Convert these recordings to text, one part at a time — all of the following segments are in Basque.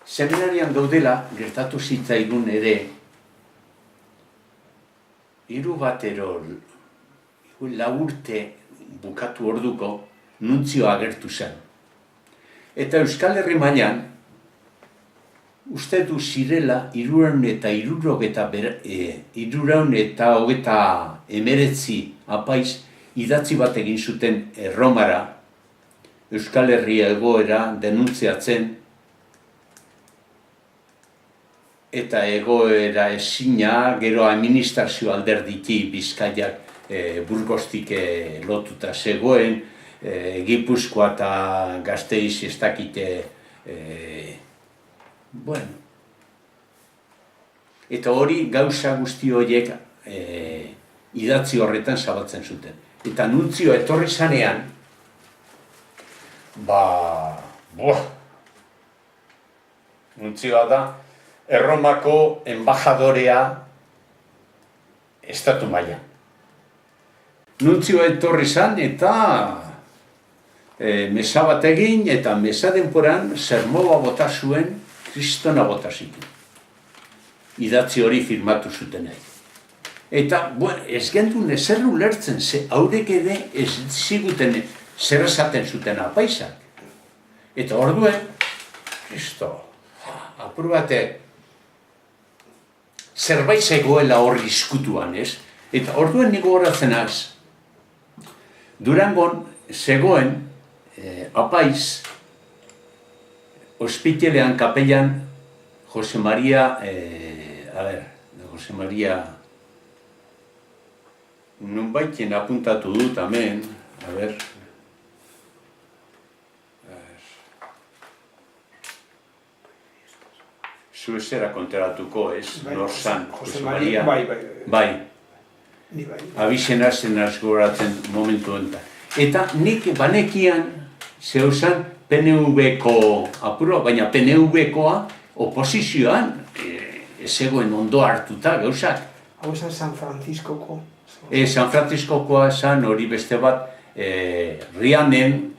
Seminarian gaudela, gertatu zitzaigun ere, 3 batero, 4 urte bukatu orduko, nuntzio agertu zen. Eta Euskal Herri mailan, uste du zirela 319 apaiz idatzi bat egin zuten Erromara, Euskal Herri egoera denuntziatzen, eta egoera ezina, gero administrazio alderditi Bizkaiak Burgostik lotuta zegoen, Gipuzkoa eta Gasteiz ez dakite, bueno. Eta hori gauza guzti horiek idatzi horretan zabaltzen zuten. Eta nuntzio etorri zanean, nuntzioa da, Erromako enbajadorea estatu mailan. Nuntzioa etorri zan eta mesa bat egin eta mesa denporan sermoa bota zuen, kristona bota zituen. Idatzi hori firmatu zutenei. Eta, ez gendun ezer ulertzen, haurek ere ez ziguten zer esaten zuten apaisak. Eta orduen, kristo, apur bate, zerbait zegoela horri izkutuan, ez? Eta orduen niko horatzen az, Durangon zegoen apaiz, ospitelean kapellan Jose Maria, nunbaiten apuntatu dut, hemen, zuezera konteratuko, ez, norzan, Jose Maria, bai, abizena zen goratzen momentu enten. Eta nik banekian zeuzan PNV-ko apuro, baina PNV-koa oposizioan zegoen ondo hartuta gauzak. Hau esan San Franciscoko. San Franciscokoa esan hori beste bat, Rianen,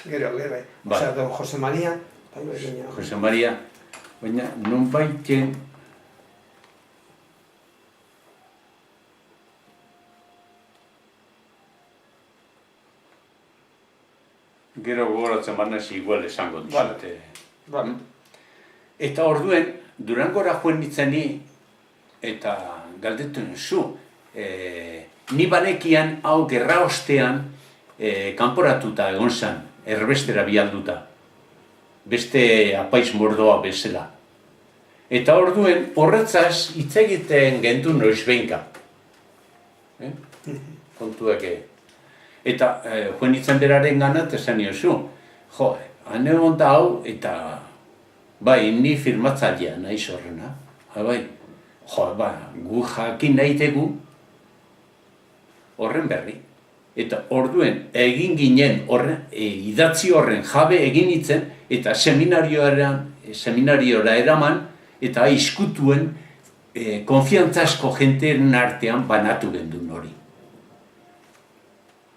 Gero, don Jose Maria. Jose Maria, baina non baiten, gero gogoratzen barnez igual esango dizute. Eta orduen, Durangora joan nitzeni, eta galdetu zu, ni banekian hau gerra ostean kanporatuta egon zen, erbestera bialduta, beste apaiz mordoa bezala. Eta orduen, horretzaz hitz egiten gendu noizbeinka. Kontuak Eta joan nintzen beraren ganat esan niozu, hane honta hau, eta bai, ni firmatzailea nahiz horrena. Gu jakin nahitegu horren berri. Eta orduen egin ginen idatzi horren jabe egin nintzen, eta seminariora eraman, eta izkutuen konfiantzasko jenteen artean banatu gendun hori.